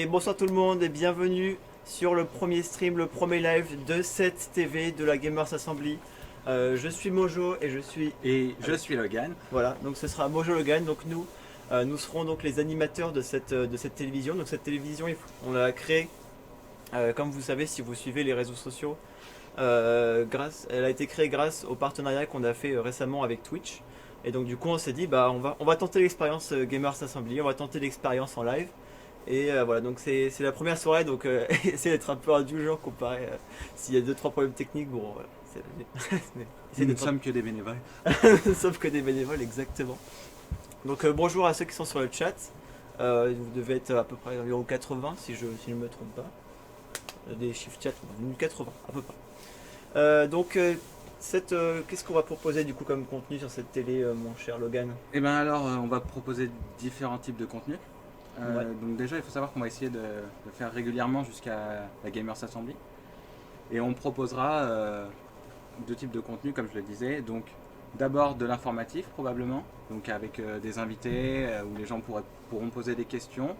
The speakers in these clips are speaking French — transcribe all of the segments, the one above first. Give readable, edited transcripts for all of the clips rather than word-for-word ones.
bonsoir tout le monde et bienvenue sur le premier stream, le premier live de cette TV de la Gamers Assembly. Je suis Mojo et je suis... Et je suis Logan. Voilà, donc ce sera Mojo Logan, donc nous serons donc les animateurs de cette télévision. Donc cette télévision, on l'a créée, comme vous savez si vous suivez les réseaux sociaux, elle a été créée grâce au partenariat qu'on a fait récemment avec Twitch. Et donc du coup on s'est dit bah on va tenter l'expérience Gamers Assembly, on va tenter l'expérience en live. Et voilà, donc c'est la première soirée, donc essayez d'être un peu indulgent comparé s'il y a 2-3 problèmes techniques, bon voilà. Nous ne sommes que des bénévoles. Nous sommes que des bénévoles, exactement. Donc bonjour à ceux qui sont sur le chat. Vous devez être à peu près environ 80 si je ne me trompe pas. Des chiffres chat, 80 à peu près. Qu'est-ce qu'on va proposer du coup comme contenu sur cette télé, mon cher Logan? Et bien alors, on va proposer différents types de contenus. Ouais. Donc déjà, il faut savoir qu'on va essayer de faire régulièrement jusqu'à la Gamers Assembly. Et on proposera deux types de contenus, comme je le disais. Donc d'abord de l'informatif probablement, donc avec des invités où les gens pourront poser des questions.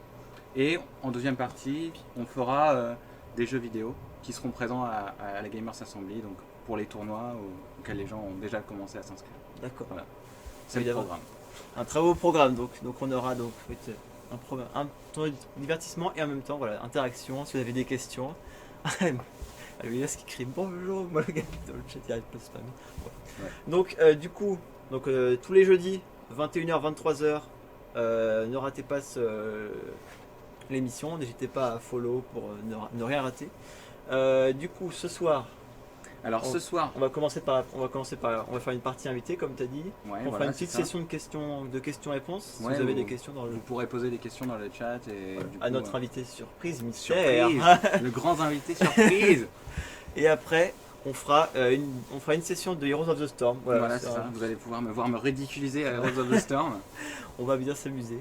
Et en deuxième partie, on fera des jeux vidéo qui seront présents à la Gamers Assembly, donc pour les tournois auxquels les gens ont déjà commencé à s'inscrire. D'accord. Voilà. C'est le programme. Un très beau programme, donc on aura donc un tournoi de divertissement et en même temps voilà, interaction, si vous avez des questions. Elias qui crie bonjour, moi le gars dans le chat il arrête pas de spammer. Ouais. Donc du coup, tous les jeudis, 21h, 23h, ne ratez pas l'émission, n'hésitez pas à follow pour ne rien rater. Du coup, ce soir, ce soir, on va faire une partie invitée, comme tu as dit. Ouais, on voilà, fera une petite session de questions-réponses. Si Ouais, vous avez des questions vous pourrez poser des questions dans le chat et du à coup, notre invité surprise, mystère. surprise, le grand invité surprise. Et après, on fera une session de Heroes of the Storm. Voilà, c'est ça. Vous allez pouvoir me voir me ridiculiser à Heroes of the Storm. On va bien s'amuser.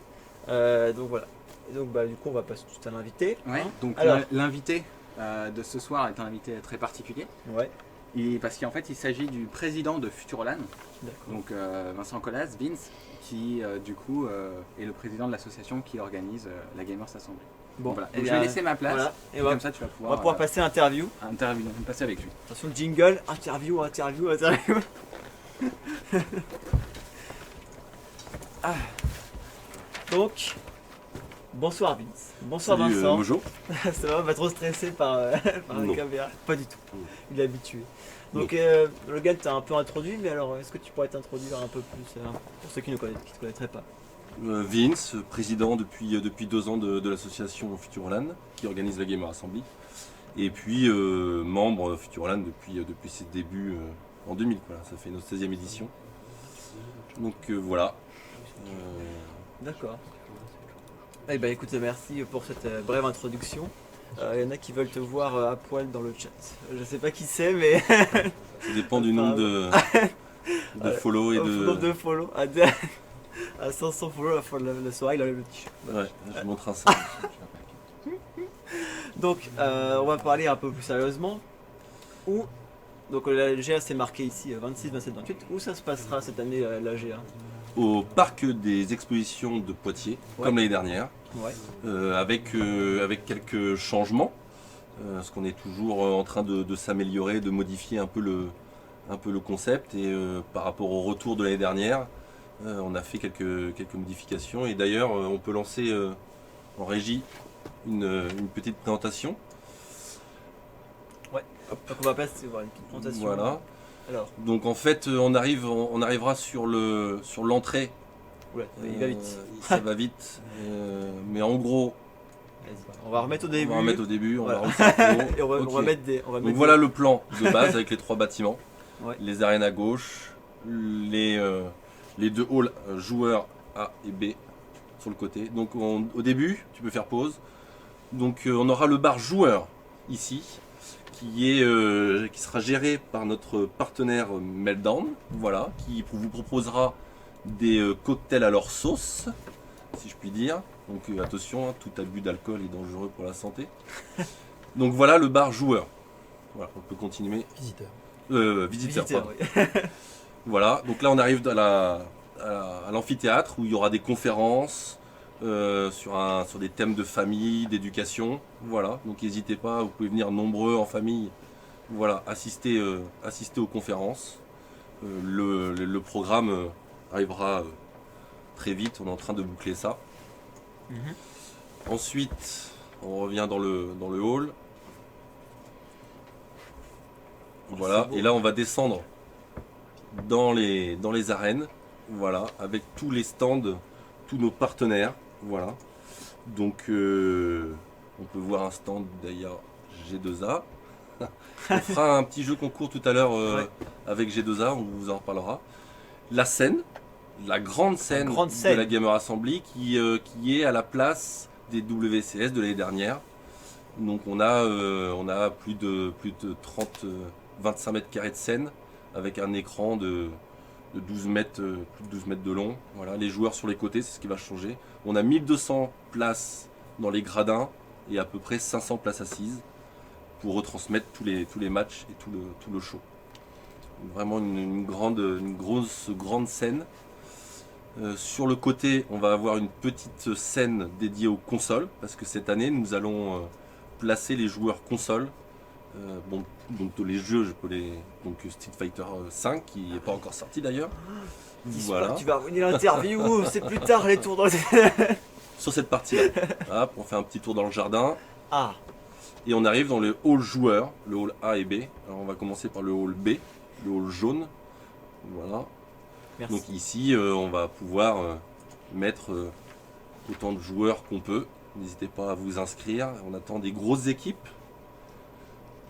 Donc voilà. Et donc du coup, on va passer tout à l'invité. Ouais. Hein. Donc alors, l'invité de ce soir est un invité très particulier. Ouais. Parce qu'en fait, il s'agit du président de Futuroland, donc Vincent Colas, Vince, qui du coup est le président de l'association qui organise la Gamers Assembly. Bon, voilà. Donc, je vais laisser ma place. Voilà. Et comme ça, tu vas pouvoir. On va pouvoir passer interview. Passer avec lui. Attention, jingle, interview. Ah. Donc, bonsoir Vince. Bonsoir Salut, Vincent. Mojo. Ça va, pas trop stressé par la caméra? Pas du tout. Non. Il est habitué. Donc, le gars t'a un peu introduit, mais alors est-ce que tu pourrais t'introduire un peu plus pour ceux qui ne te connaîtraient pas? Vince, président depuis 2 ans de l'association Futuroland qui organise la Gamer Assembly. Et puis membre Futuroland depuis ses débuts en 2000. Voilà, ça fait notre 16e édition. Donc voilà. D'accord. Eh ben écoute, merci pour cette brève introduction. Il y en a qui veulent te voir à poil dans le chat. Je sais pas qui c'est, mais Ça dépend du nombre de follow et nombre de... de follow. À 500 follow à la fin de la soirée, il enlève le t-shirt. Ouais, je montre un ça. Donc, on va parler un peu plus sérieusement. Donc la GA c'est marqué ici 26, 27, 28. Où ça se passera cette année la GA? Au parc des expositions de Poitiers, comme l'année dernière. Ouais. Avec quelques changements, parce qu'on est toujours en train de s'améliorer, de modifier un peu le concept, et par rapport au retour de l'année dernière, on a fait quelques modifications, et d'ailleurs on peut lancer en régie une petite présentation. Ouais. Donc on va passer voir une petite présentation. Voilà. Alors. Donc en fait on arrivera sur l'entrée. Ouais, il va vite. Ça va vite, mais en gros, on va remettre au début. on va remettre au début, Voilà. on va remettre Et on va mettre des. Donc voilà le plan de base avec les 3 bâtiments, Ouais. les arènes à gauche, les 2 halls joueurs A et B sur le côté. Donc au début, tu peux faire pause. Donc on aura le bar joueur ici, qui sera géré par notre partenaire Meltdown, voilà, qui vous proposera des cocktails à leur sauce, si je puis dire. Donc attention, tout abus d'alcool est dangereux pour la santé. Donc voilà le bar joueur. Voilà, on peut continuer. Visiteur, pardon. Oui. Voilà, donc là on arrive à l'amphithéâtre où il y aura des conférences, sur des thèmes de famille, d'éducation. Voilà, donc n'hésitez pas, vous pouvez venir nombreux en famille, voilà, assister aux conférences. Le programme arrivera très vite, on est en train de boucler ça. Mhm. Ensuite, on revient dans le hall. Voilà, c'est beau. et là on va descendre dans les arènes, voilà, avec tous les stands, tous nos partenaires, voilà. Donc on peut voir un stand d'ailleurs G2A. On fera un petit jeu concours tout à l'heure Ouais. avec G2A, on vous en reparlera. La scène, la grande scène grande de scène. la Gamer Assembly qui est à la place des WCS de l'année dernière. Donc on a plus de 30, 25 mètres carrés de scène avec un écran de 12 mètres, plus de 12 mètres de long. Voilà, les joueurs sur les côtés, c'est ce qui va changer. On a 1200 places dans les gradins et à peu près 500 places assises pour retransmettre tous les matchs et tout le show. Vraiment une grande scène. Sur le côté, on va avoir une petite scène dédiée aux consoles parce que cette année, nous allons placer les joueurs consoles. Bon, donc les jeux, donc Street Fighter 5 qui n'est pas encore sorti d'ailleurs. Dis-moi Voilà. que tu vas revenir à l'interview, c'est plus tard les tours dans les... Sur cette partie-là, hop, on fait un petit tour dans le jardin Ah, et on arrive dans le hall joueur, le hall A et B. Alors on va commencer par le hall B, le hall jaune. Voilà. merci. Donc ici, on va pouvoir mettre autant de joueurs qu'on peut. N'hésitez pas à vous inscrire. On attend des grosses équipes.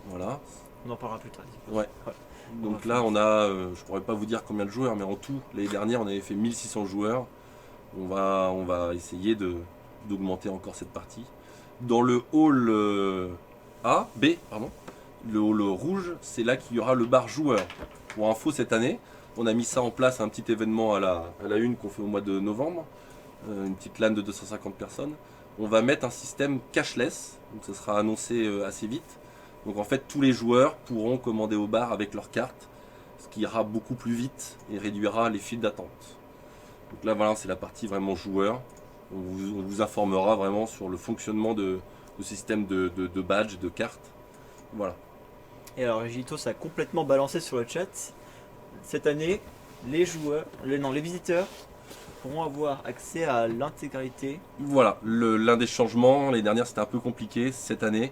Voilà. On en parlera plus tard. Ouais. Donc là, on a, je pourrais pas vous dire combien de joueurs, mais en tout, l'année dernière, on avait fait 1600 joueurs. On va essayer d'augmenter encore cette partie. Dans le hall B, pardon, le hall rouge, c'est là qu'il y aura le bar joueur. Pour info, cette année, on a mis ça en place, un petit événement à la une qu'on fait au mois de novembre, une petite LAN de 250 personnes. On va mettre un système cashless, donc ça sera annoncé assez vite. Donc en fait, tous les joueurs pourront commander au bar avec leur carte, ce qui ira beaucoup plus vite et réduira les files d'attente. Donc là, voilà, c'est la partie vraiment joueur. On vous informera vraiment sur le fonctionnement de système de badge, de cartes. Voilà. Et alors Gito, ça a complètement balancé sur le chat. Cette année, les visiteurs pourront avoir accès à l'intégralité. Voilà, l'un des changements, l'année dernière c'était un peu compliqué, cette année,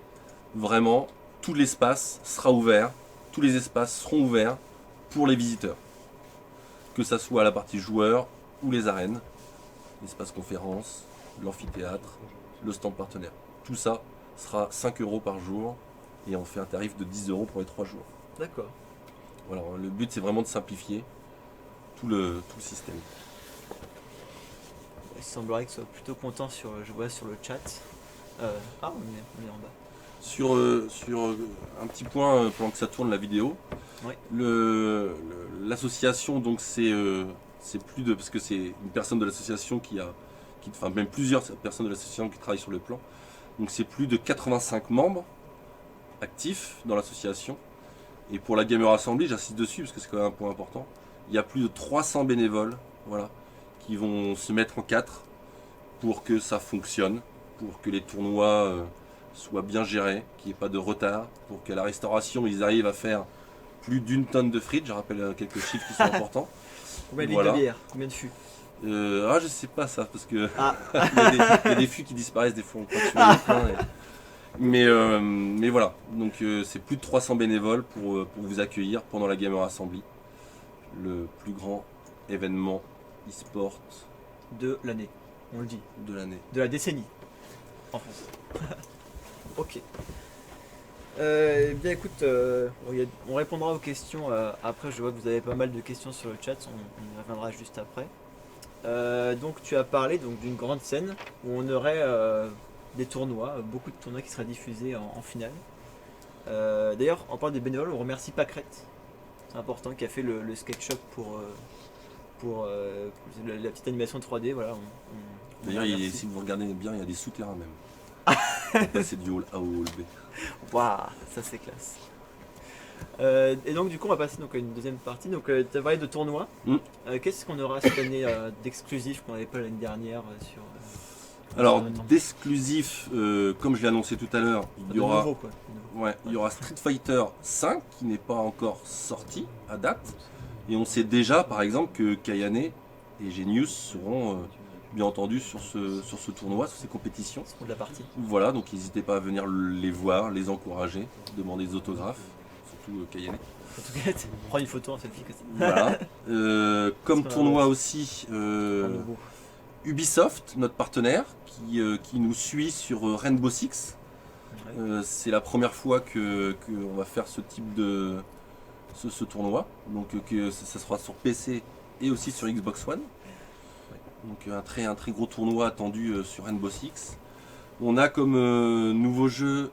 vraiment, tout l'espace sera ouvert, tous les espaces seront ouverts pour les visiteurs. Que ça soit la partie joueurs ou les arènes, l'espace conférence, l'amphithéâtre, le stand partenaire. Tout ça sera 5 € par jour et on fait un tarif de 10 € pour les 3 jours. D'accord. Voilà, le but c'est vraiment de simplifier tout le système. Il semblerait que ce soit plutôt content je vois sur le chat. On est en bas. Sur un petit point pendant que ça tourne la vidéo, Ouais. l'association donc c'est plus de parce que c'est une personne de l'association enfin même plusieurs personnes de l'association qui travaillent sur le plan. Donc c'est plus de 85 membres actifs dans l'association. Et pour la Gamer Assembly, j'insiste dessus parce que c'est quand même un point important. Il y a plus de 300 bénévoles, voilà, qui vont se mettre en quatre pour que ça fonctionne, pour que les tournois soient bien gérés, qu'il n'y ait pas de retard, pour qu'à la restauration ils arrivent à faire plus d'1 tonne de frites. Je rappelle quelques chiffres qui sont importants. Combien de Voilà. litres de bière? Combien de fûts? Je sais pas ça parce que Ah. il y a des fûts qui disparaissent des fois. On croit que tu en as plein, mais voilà, donc c'est plus de 300 bénévoles pour vous accueillir pendant la Gamer Assembly, le plus grand événement e-sport De l'année, on le dit. de l'année. De la décennie. En France. Ok. Bien écoute, on répondra aux questions après. Je vois que vous avez pas mal de questions sur le chat, on y reviendra juste après. Donc tu as parlé donc d'une grande scène où on aurait des tournois, beaucoup de tournois qui seraient diffusés en finale. D'ailleurs, en parlant des bénévoles, on remercie Pâquerette, c'est important, qui a fait le SketchUp pour la petite animation 3D. Voilà, on D'ailleurs, remercie. si vous regardez bien, il y a des souterrains même. C'est du hall A au hall B. Waouh, ça c'est classe. Et donc du coup on va passer donc à une deuxième partie. Donc tu as parlé de tournois. Mm. Qu'est-ce qu'on aura cette année d'exclusif qu'on n'avait pas l'année dernière sur Alors, en même temps. d'exclusif, comme je l'ai annoncé tout à l'heure, il y De aura, nouveau, quoi. De nouveau. ouais, il y aura Street Fighter 5 qui n'est pas encore sorti à date. Et on sait déjà, par exemple, que Kayane et Genius seront bien entendu sur ce tournoi, sur ces compétitions. C'est pour de la partie. Voilà, donc n'hésitez pas à venir les voir, les encourager, demander des autographes, surtout Kayane. En tout cas, prends une photo en selfie que c'est Voilà. Comme qu'on a tournoi un aussi, un nouveau. Ubisoft, notre partenaire, qui nous suit sur Rainbow Six. Ouais. C'est la première fois qu'on va faire ce type de ce tournoi. Donc que ça sera sur PC et aussi sur Xbox One. Donc un très gros tournoi attendu sur Rainbow Six. On a comme nouveau jeu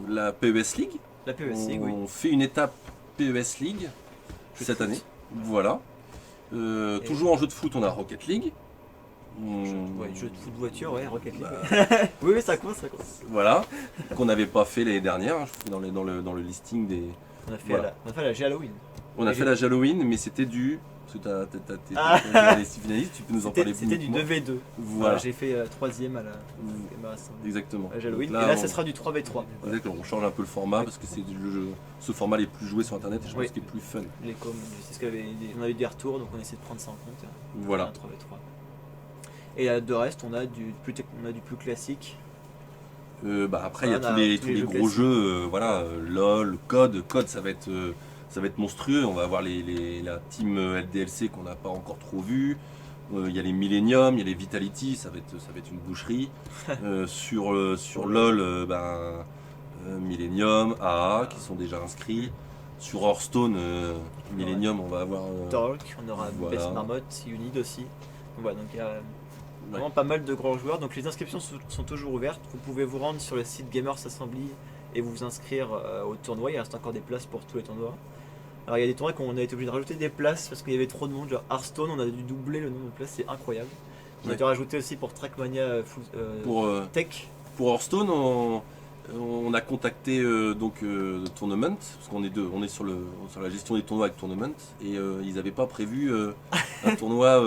la PES League. La PES League, oui. On fait une étape PES League Jeu de cette foot. année. Voilà. Toujours en jeu de foot, on a Rocket League. Ouais, jeu de foot voiture, ouais, Rocket League. Bah, Oui, oui, ça compte, ça compte. voilà, qu'on n'avait pas fait l'année dernière. Je fais dans le listing des. On a fait, Voilà. on a fait la Halloween. On a Et fait la Halloween, mais c'était du. Parce que Ah. t'as les finalistes, tu peux nous en parler C'était du mieux que moi. 2v2. Voilà, J'ai fait 3ème à la exactement. Halloween. Donc Et là, on- ça sera du 3v3. Voilà. Exactement, on change un peu le format Ouais. parce que c'est ce format les plus joués sur internet et je Oui. pense qu'il est plus fun. Les coms, c'est ce qu'on avait, on avait des retours, donc on essaie de prendre ça en compte. Voilà. Un 3v3. Et de reste, on a du plus classique. Après, il y a On a tous les tous les jeux gros classiques. jeux, voilà, LOL, COD, ça va être monstrueux. On va avoir la team LDLC qu'on n'a pas encore trop vu. Il y a les Millennium, il y a les Vitality, ça va être une boucherie. Sur LOL, Millennium, AA qui sont déjà inscrits. Sur Hearthstone, Millennium, on va avoir. Talk, on aura voilà. Best Marmotte, Unid aussi. Donc voilà, donc il y a vraiment pas mal de grands joueurs. Donc les inscriptions sont toujours ouvertes. Vous pouvez vous rendre sur le site Gamers Assembly et vous inscrire au tournoi. Il reste encore des places pour tous les tournois. Alors il y a des tournois qu'on a été obligé de rajouter des places parce qu'il y avait trop de monde. Genre Hearthstone, on a dû doubler le nombre de places, c'est incroyable. On a Ouais. dû rajouter aussi pour Trackmania Tech. Pour Hearthstone, on a contacté Tournament, parce qu'on est sur la gestion des tournois avec Tournament, et ils n'avaient pas prévu un tournoi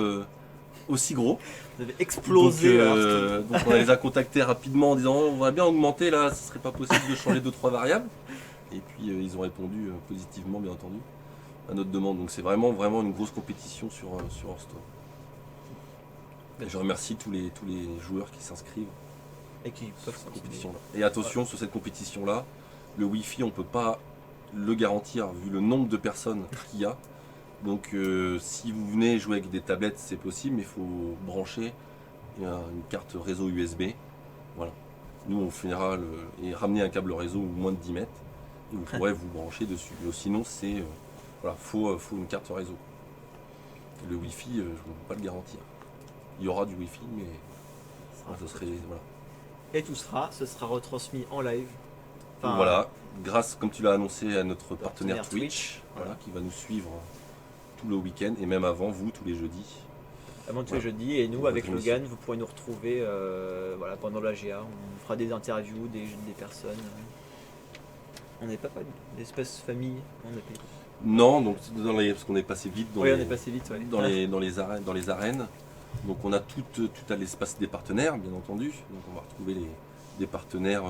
aussi gros. Vous avez explosé Hearthstone. Donc on les a contactés rapidement en disant on va bien augmenter là, ce serait pas possible de changer 2-3 variables. Et puis ils ont répondu positivement bien entendu à notre demande. Donc c'est vraiment une grosse compétition sur Hearthstone. Et je remercie tous les joueurs qui s'inscrivent Et qui peuvent cette continuer. compétition-là. Et attention, sur cette compétition-là, le Wi-Fi, on ne peut pas le garantir vu le nombre de personnes qu'il y a. Donc si vous venez jouer avec des tablettes, c'est possible, mais il faut brancher une carte réseau USB. Voilà. Nous, on finira et ramener un câble réseau moins de 10 mètres et vous pourrez vous brancher dessus. Mais sinon, c'est faut une carte réseau. Et le Wi-Fi, je ne peux pas le garantir. Il y aura du Wi-Fi, mais ce serait voilà. Et tout ce sera retransmis en live. Enfin, Voilà, grâce, comme tu l'as annoncé, à notre partenaire partenaire Twitch, Twitch, voilà, qui va nous suivre tout le week-end et même avant vous, tous les jeudis. avant tous les jeudis. Et nous, Votre avec émission. Logan, vous pourrez nous retrouver pendant la GA. On fera des interviews, des personnes. On n'est pas d'espèce famille. On est pas... Non, donc parce qu'on est passé vite Oui, on est passé vite. Ouais. dans les arènes. Donc on a tout à l'espace des partenaires, bien entendu. Donc on va retrouver des partenaires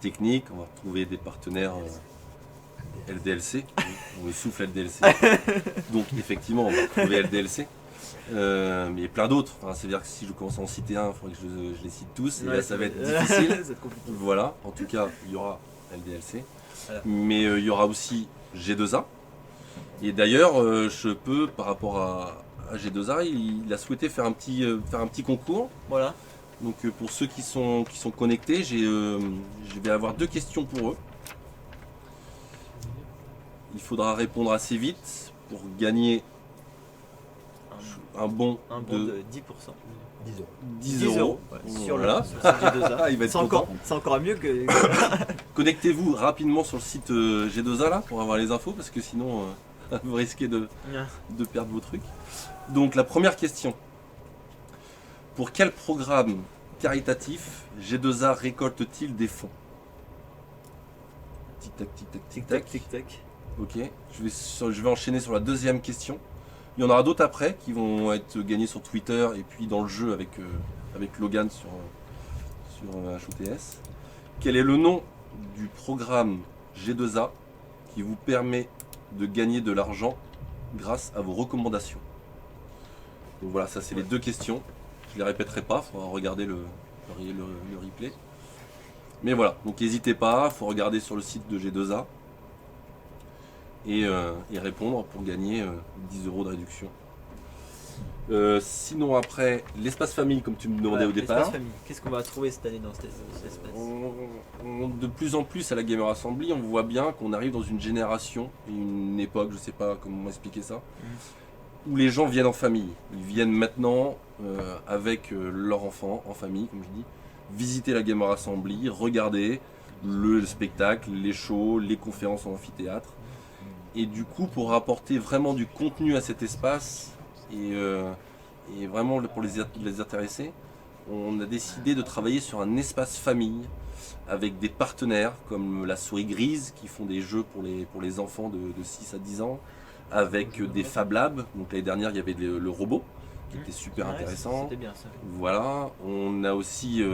techniques, on va retrouver des partenaires LDLC. On me souffle LDLC. Donc effectivement, on va retrouver LDLC. Mais plein d'autres. Enfin, c'est-à-dire que si je commence à en citer un, il faudrait que je les cite tous. Et là, ça va être difficile. Ça va être compliqué. Voilà, en tout cas, il y aura LDLC. Voilà. Mais il y aura aussi G2A. Et d'ailleurs, je peux, par rapport à G2A, il a souhaité faire un petit concours. Voilà. Donc pour ceux qui sont connectés, je vais avoir 2 questions pour eux. Il faudra répondre assez vite pour gagner un bon Un bon de de 10%. 10 euros. Ouais, sur Voilà. le sur G2A. Il va être C'est encore mieux que. Connectez-vous rapidement sur le site G2A là pour avoir les infos parce que sinon vous risquez de perdre vos trucs. Donc la première question. Pour quel programme caritatif G2A récolte-t-il des fonds? Tic tac tic tac tic Tic tac. tac, tic tac. Ok. Je vais enchaîner sur la deuxième question. Il y en aura d'autres après qui vont être gagnés sur Twitter et puis dans le jeu avec Logan sur HOTS. Quel est le nom du programme G2A qui vous permet de gagner de l'argent grâce à vos recommandations? Donc voilà, ça c'est les deux questions. Je les répéterai pas, il faudra regarder le replay. Mais voilà, donc n'hésitez pas, il faut regarder sur le site de G2A et répondre pour gagner 10 € de réduction. Sinon après, l'espace famille comme tu me demandais au départ. L'espace famille. Qu'est-ce qu'on va trouver cette année dans cet espace? De plus en plus à la Gamer Assembly, on voit bien qu'on arrive dans une génération, une époque, je sais pas comment expliquer ça, où les gens viennent en famille. Ils viennent maintenant avec leur enfant, en famille, comme je dis, visiter la Gamer Assembly, regarder le spectacle, les shows, les conférences en amphithéâtre. Et du coup, pour apporter vraiment du contenu à cet espace et vraiment pour les intéresser, on a décidé de travailler sur un espace famille avec des partenaires comme la Souris Grise qui font des jeux pour les enfants de 6 à 10 ans, avec des Fab Labs. Donc l'année dernière, il y avait le robot qui était super intéressant. C'était bien ça. Voilà, on a aussi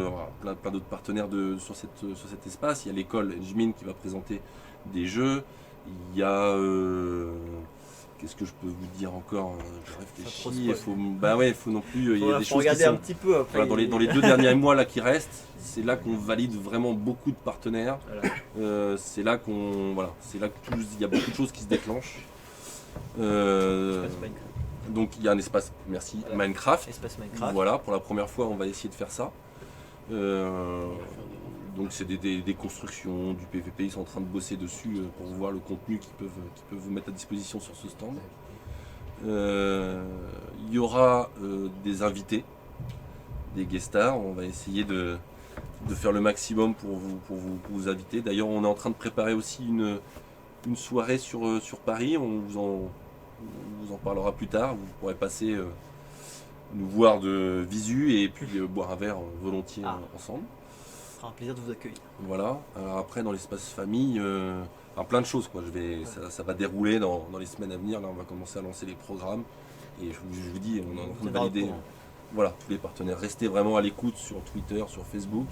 plein d'autres partenaires sur cet espace. Il y a l'école Jmin qui va présenter des jeux. Il y a qu'est-ce que je peux vous dire encore? Je réfléchis. Il faut non plus. Il y a des choses regarder qui un sont, petit peu après. voilà, dans les 2 derniers mois là qui restent, c'est là qu'on valide vraiment beaucoup de partenaires. Voilà. C'est là que il y a beaucoup de choses qui se déclenchent. Donc il y a un espace, merci, voilà. Minecraft. Espace Minecraft. Voilà, pour la première fois, on va essayer de faire ça. Donc c'est des constructions, du PVP, ils sont en train de bosser dessus pour voir le contenu qu'ils peuvent vous mettre à disposition sur ce stand. Il y aura des invités, des guest stars, on va essayer de faire le maximum pour vous inviter. D'ailleurs on est en train de préparer aussi une soirée sur Paris, on vous en parlera plus tard, vous pourrez passer nous voir de visu et puis boire un verre volontiers ensemble. Ce sera un plaisir de vous accueillir. Voilà, alors après dans l'espace famille, plein de choses quoi. Ça va dérouler dans les semaines à venir, là on va commencer à lancer les programmes et je vous dis, on est en train de valider voilà, tous les partenaires. Restez vraiment à l'écoute sur Twitter, sur Facebook.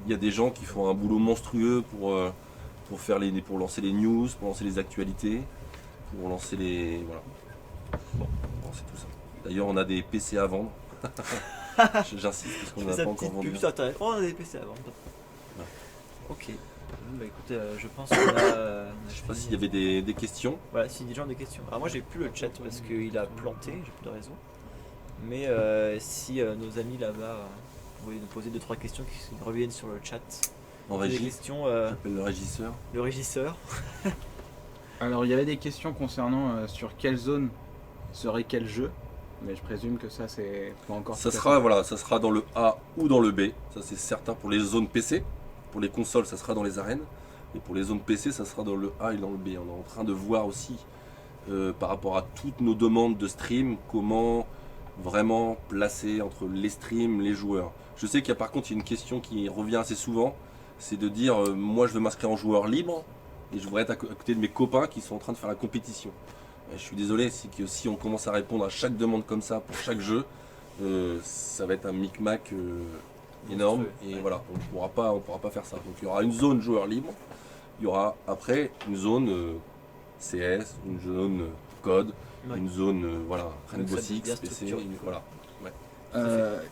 Il y a des gens qui font un boulot monstrueux pour lancer les news, pour lancer les actualités, pour lancer les... Voilà. Bon, c'est tout ça. D'ailleurs on a des PC à vendre. J'insiste parce qu'on n'a pas encore vendu. On a des PC à vendre. Ouais. Ok. Bah écoutez, je pense qu'on a... Je sais pas s'il y avait des questions. Voilà, si des gens ont des questions. Alors moi j'ai plus le chat parce qu'il a planté, j'ai plus de réseau. Mais si nos amis là-bas pouvaient nous poser 2-3 questions qui reviennent sur le chat. En régie. Des questions. J'appelle le régisseur. Le régisseur. Alors il y avait des questions concernant sur quelle zone serait quel jeu. Mais je présume que ça c'est pas encore. Ça sera dans le A ou dans le B, ça c'est certain pour les zones PC. Pour les consoles, ça sera dans les arènes. Et pour les zones PC, ça sera dans le A et dans le B. On est en train de voir aussi, par rapport à toutes nos demandes de stream, comment vraiment placer entre les streams, les joueurs. Je sais qu'il y a par contre une question qui revient assez souvent, c'est de dire moi je veux m'inscrire en joueur libre et je voudrais être à côté de mes copains qui sont en train de faire la compétition. Je suis désolé, c'est que si on commence à répondre à chaque demande comme ça pour chaque jeu, ça va être un micmac énorme et voilà, on pourra pas faire ça. Donc il y aura une zone joueur libre, il y aura après une zone CS, une zone code, une zone Rainbow Six, PC, voilà.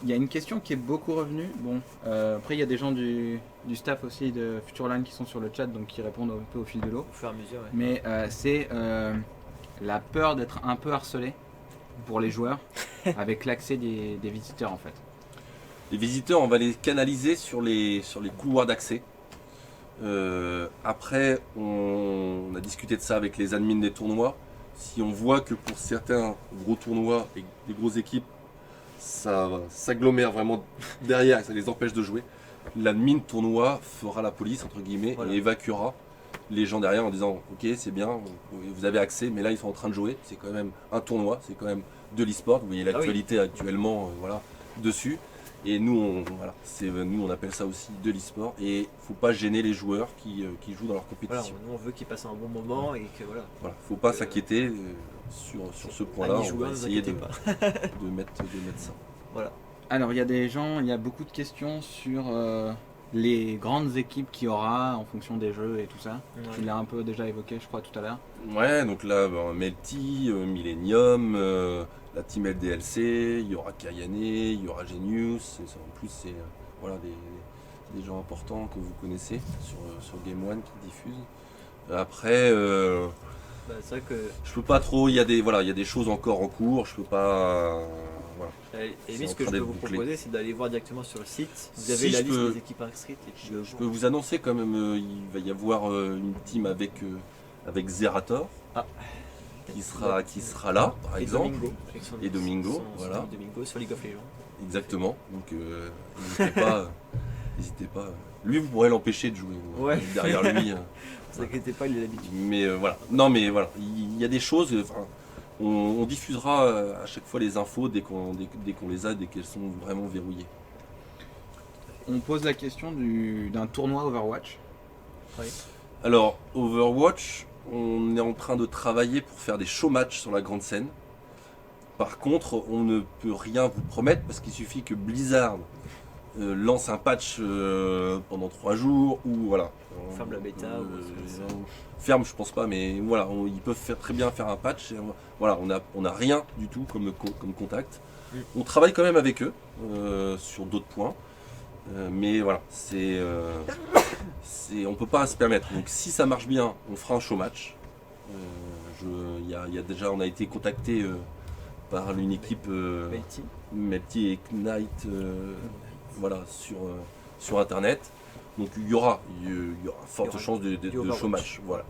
Il y a une question qui est beaucoup revenue. Bon, après il y a des gens du staff aussi de Futureland qui sont sur le chat, donc qui répondent un peu au fil de l'eau. Au fur et à mesure, ouais. Mais c'est la peur d'être un peu harcelé pour les joueurs avec l'accès des visiteurs en fait. Les visiteurs, on va les canaliser sur les couloirs d'accès. Après, on a discuté de ça avec les admins des tournois. Si on voit que pour certains gros tournois et des grosses équipes, ça s'agglomère vraiment derrière et ça les empêche de jouer, l'admin tournoi fera la police entre guillemets et évacuera les gens derrière en disant ok c'est bien, vous avez accès, mais là ils sont en train de jouer, c'est quand même un tournoi, c'est quand même de l'e-sport, vous voyez l'actualité actuellement dessus. Et nous on appelle ça aussi de l'e-sport et il ne faut pas gêner les joueurs qui jouent dans leur compétition. Voilà, nous on veut qu'ils passent un bon moment et que voilà. Faut pas s'inquiéter, sur ce point-là, Amis on joueurs, va ne vous essayer inquiétez de, pas. de mettre ça. Voilà. Alors il y a beaucoup de questions sur les grandes équipes qu'il y aura en fonction des jeux et tout ça. Ouais. Tu l'as un peu déjà évoqué je crois tout à l'heure. Ouais, donc là, Melty, Millennium, la team LDLC, il y aura Kayane, il y aura Genius, et ça, en plus c'est voilà, des gens importants que vous connaissez sur Game One qui diffusent. Après, Bah, c'est vrai que je peux pas trop, il y a des choses encore en cours, je peux pas. Voilà. Amy, en ce que train je peux d'être vous bouclé. proposer, c'est d'aller voir directement sur le site. Vous Si avez la je liste peux- des équipes inscrites. Et puis, Je peux vous annoncer quand même, il va y avoir une team avec Zerator qui sera là, par et exemple. Domingo. Avec son- Et Domingo, son voilà. team Domingo sur League of Legends. Exactement. Donc n'hésitez pas, n'hésitez pas. Lui, vous pourrez l'empêcher de jouer Ouais. derrière lui. Ne vous inquiétez pas, il a l'habitude. Mais voilà. Non, mais voilà. Il y a des choses. Enfin, on diffusera à chaque fois les infos dès qu'on les a, dès qu'elles sont vraiment verrouillées. On pose la question d'un tournoi Overwatch. Alors, Overwatch, on est en train de travailler pour faire des show matchs sur la grande scène. Par contre, on ne peut rien vous promettre parce qu'il suffit que Blizzard lance un patch pendant 3 jours ou voilà. Ferme la bêta ou ferme, je pense pas, mais voilà, ils peuvent très bien faire un patch. Et, voilà, on a rien du tout comme contact. Mm. On travaille quand même avec eux sur d'autres points. Mais voilà, on peut pas se permettre. Donc si ça marche bien, on fera un show match. Déjà, on a été contacté par une équipe Melty. Melty et Knight, voilà, sur internet. Donc il y aura forte Il y aura chance de du Overwatch. show match. Voilà.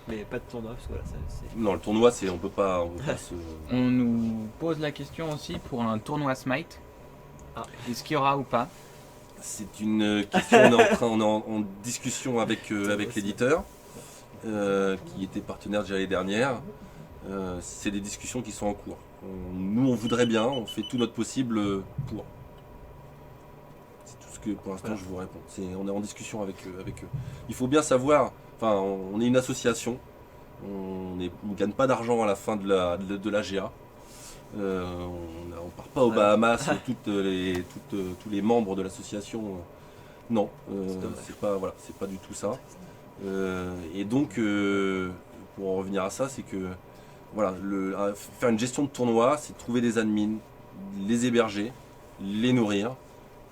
Mais pas de tournoi, parce que voilà, c'est. Non, le tournoi, on peut pas se. On nous pose la question aussi pour un tournoi Smite. Ah. Est-ce qu'il y aura ou pas? C'est une question, on est en discussion avec l'éditeur, qui était partenaire déjà l'année dernière. C'est des discussions qui sont en cours. Nous, on voudrait bien, on fait tout notre possible pour. C'est tout ce que pour l'instant Voilà. je vous réponds. On est en discussion avec eux. Il faut bien savoir, enfin, on est une association, on ne gagne pas d'argent à la fin de la GA. On part pas aux Bahamas, tous les membres de l'association. Non, C'est dommage. c'est pas du tout ça. Et donc, pour en revenir à ça, c'est que voilà, faire une gestion de tournoi, c'est trouver des admins, les héberger, les nourrir.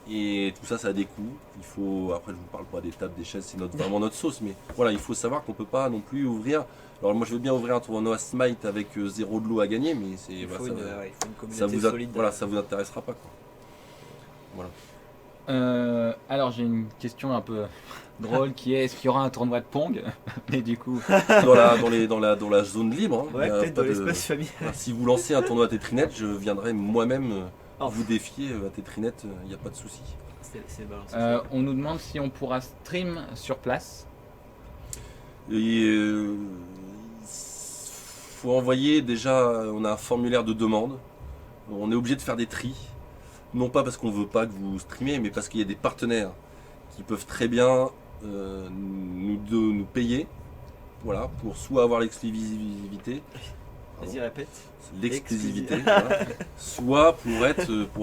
Et tout ça, ça a des coûts. Après, je vous parle pas des tables, des chaises, c'est vraiment notre sauce. Mais voilà, il faut savoir qu'on peut pas non plus ouvrir. Alors moi, je veux bien ouvrir un tournoi Smite avec 0 de lot à gagner, mais Il faut une communauté ça vous solide. ça vous intéressera pas, quoi. Voilà. Alors j'ai une question un peu drôle qui est: est-ce qu'il y aura un tournoi de Pong? Mais du coup, Dans la zone libre. Hein, Ouais, il y a peut-être pas dans de- l'espace familial. Voilà, si vous lancez un tournoi à Tetrinette, je viendrai moi-même Oh. vous défier à Tetrinette, il n'y a pas de souci. C'est balance. on nous demande si on pourra stream sur place. Et faut envoyer déjà, on a un formulaire de demande. On est obligé de faire des tris. Non pas parce qu'on veut pas que vous streamez, mais parce qu'il y a des partenaires qui peuvent très bien nous payer, voilà, pour soit avoir l'exclusivité, Vas-y, répète. l'exclusivité, voilà, soit pour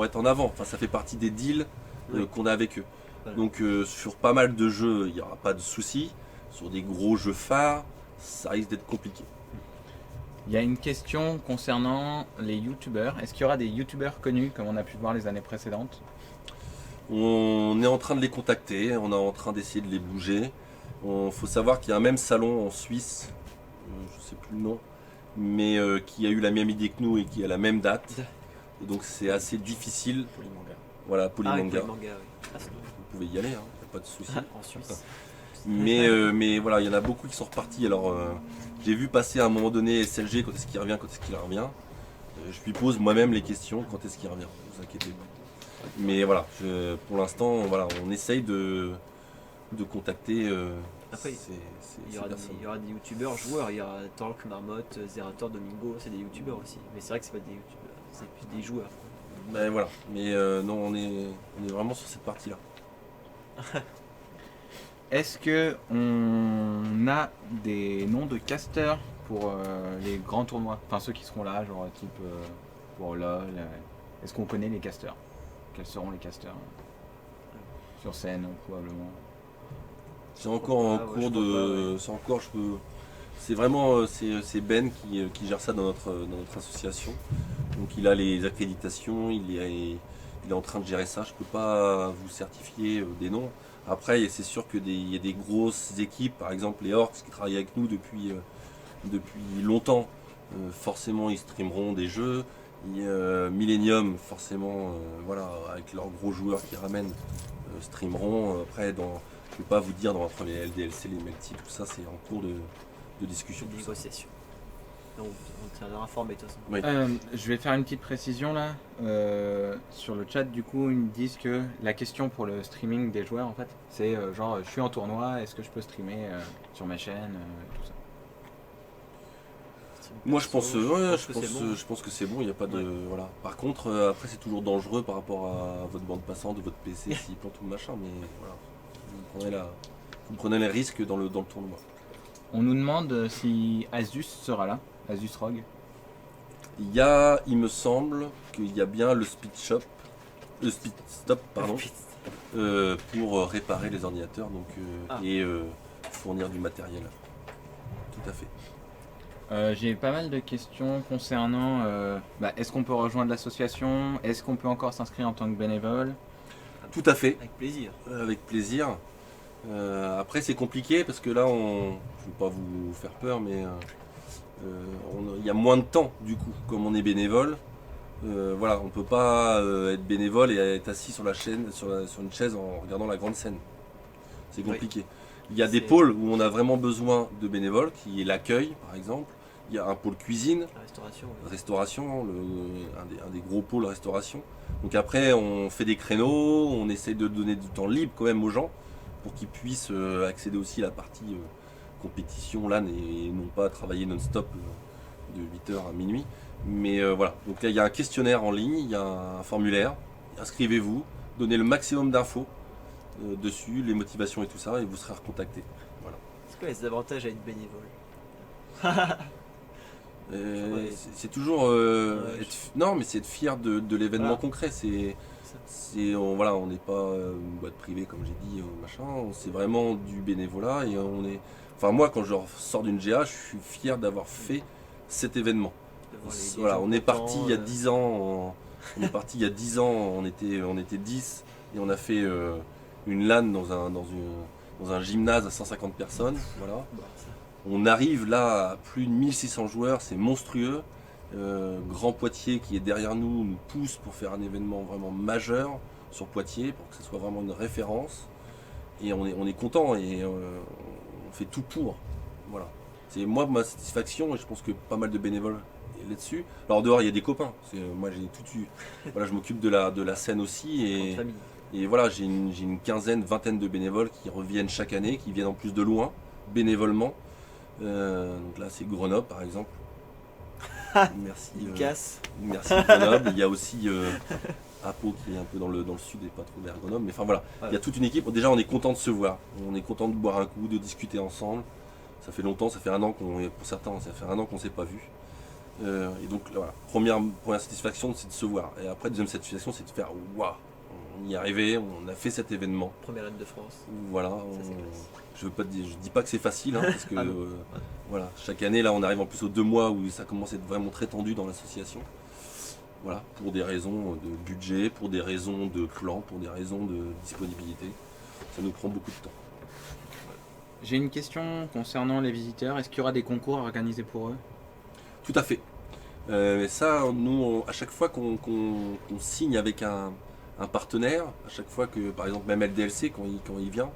être en avant. Enfin, ça fait partie des deals Oui. qu'on a avec eux. Voilà. Donc sur pas mal de jeux, il n'y aura pas de souci. Sur des gros jeux phares, ça risque d'être compliqué. Il y a une question concernant les youtubeurs. Est-ce qu'il y aura des youtubeurs connus comme on a pu voir les années précédentes? On est en train de les contacter, on est en train d'essayer de les bouger. Il faut savoir qu'il y a un même salon en Suisse, je sais plus le nom, mais qui a eu la même idée que nous et qui a la même date. Et donc c'est assez difficile. Polymanga. Voilà, Ah, Polymanga. Polymanga, oui. Ah, c'est Vous pouvez y aller, hein, y a pas de souci. en Suisse. Mais voilà, il y en a beaucoup qui sont repartis. Alors j'ai vu passer à un moment donné SLG, quand est-ce qu'il revient, quand est-ce qu'il revient. Je lui pose moi-même les questions, quand est-ce qu'il revient, ne vous inquiétez pas. Mais voilà, pour l'instant, voilà, on essaye de contacter Après, Il y aura des youtubeurs joueurs, il y aura Torque, Marmotte, Zerator, Domingo, c'est des youtubeurs aussi. Mais c'est vrai que c'est pas des youtubeurs, c'est plus des joueurs. Ben voilà, mais non, on est vraiment sur cette partie-là. Est-ce que on a des noms de casteurs pour les grands tournois, enfin ceux qui seront là, genre type pour LoL. Est-ce qu'on connaît les casters? Quels seront les casters sur scène probablement? C'est encore en Ah, ouais, cours je crois de. pas, ouais. C'est encore, je peux. C'est vraiment c'est Ben qui gère ça dans notre association. Donc il a les accréditations, il est en train de gérer ça. Je peux pas vous certifier des noms. Après, c'est sûr qu'il y a des grosses équipes, par exemple les Orcs qui travaillent avec nous depuis longtemps. Forcément, ils streameront des jeux. Millennium, forcément, voilà, avec leurs gros joueurs qui ramènent, streameront. Après, je peux pas vous dire dans entre les LDLC, les Melty, tout ça, c'est en cours de discussion. Une tout ça. négociation. Donc, on tiendra informé de toute façon. Oui. Je vais faire une petite précision là. Sur le chat, du coup, ils me disent que la question pour le streaming des joueurs, en fait, c'est genre, je suis en tournoi, est-ce que je peux streamer sur ma chaîne, tout ça. Moi je pense, ouais, que c'est bon. je pense que c'est bon, il n'y a pas de. Ouais. Voilà. Par contre, après c'est toujours dangereux par rapport à votre bande passante, de votre PC, s'il plante ou machin, mais voilà. Vous prenez les risques dans le tournoi. On nous demande si Asus sera là, Asus ROG. Il me semble qu'il y a bien le le speed stop, pardon, pour réparer les ordinateurs donc, et fournir du matériel. Tout à fait. J'ai pas mal de questions concernant est-ce qu'on peut rejoindre l'association, est-ce qu'on peut encore s'inscrire en tant que bénévole. Tout à fait. Avec plaisir. Avec plaisir. Après c'est compliqué parce que là je ne veux pas vous faire peur mais il y a moins de temps du coup comme on est bénévole. Voilà, on peut pas être bénévole et être assis sur la chaîne, sur une chaise en regardant la grande scène. C'est compliqué. Il y a des pôles où on a vraiment besoin de bénévoles, qui est l'accueil par exemple. Il y a un pôle cuisine, La restauration. Oui. restauration, un des gros pôles restauration. Donc après on fait des créneaux, on essaie de donner du temps libre quand même aux gens pour qu'ils puissent accéder aussi à la partie compétition LAN et non pas travailler non-stop de 8h à minuit. Mais voilà, donc là il y a un questionnaire en ligne, il y a un formulaire, inscrivez-vous, donnez le maximum d'infos dessus, les motivations et tout ça, et vous serez recontacté. Voilà. C'est quoi les avantages à être bénévole? C'est toujours non mais c'est être fier de l'événement Voilà. concret. Voilà, on n'est pas une boîte privée comme j'ai dit machin, c'est vraiment du bénévolat et on est. Enfin moi quand je sors d'une GA, je suis fier d'avoir fait cet événement. Voilà, on est parti il y a 10 ans. On est parti il y a 10 ans, on était 10 et on a fait une LAN dans un gymnase à 150 personnes. Voilà. Bah, ça. On arrive là à plus de 1600 joueurs, c'est monstrueux. Grand Poitiers qui est derrière nous pousse pour faire un événement vraiment majeur sur Poitiers pour que ce soit vraiment une référence. Et on est content et on fait tout pour. Voilà. C'est moi ma satisfaction et je pense que pas mal de bénévoles là-dessus. Alors dehors il y a des copains. Moi j'ai tout eu. Voilà, je m'occupe de la scène aussi Grande famille. et voilà j'ai une quinzaine, vingtaine de bénévoles qui reviennent chaque année, qui viennent en plus de loin bénévolement. Donc là c'est Grenoble par exemple. Merci. Casse. Merci Grenoble. Il y a aussi Apo qui est un peu dans le sud et pas trop vers Grenoble. Mais enfin voilà, il y a toute une équipe. Déjà on est content de se voir. On est content de boire un coup, de discuter ensemble. Ça fait longtemps, ça fait un an pour certains, ça fait un an qu'on ne s'est pas vu. Et donc voilà, première satisfaction c'est de se voir. Et après deuxième satisfaction c'est de faire waouh, on y est arrivé, on a fait cet événement. Première reine de France. Voilà, c'est je dis pas que c'est facile hein, parce que Ah non. voilà, chaque année là on arrive en plus aux 2 mois où ça commence à être vraiment très tendu dans l'association. Voilà, pour des raisons de budget, pour des raisons de plan, pour des raisons de disponibilité. Ça nous prend beaucoup de temps. J'ai une question concernant les visiteurs. Est-ce qu'il y aura des concours à organiser pour eux? Tout à fait. Ça, nous, à chaque fois qu'on signe avec un partenaire, à chaque fois que, par exemple, même LDLC, quand il vient,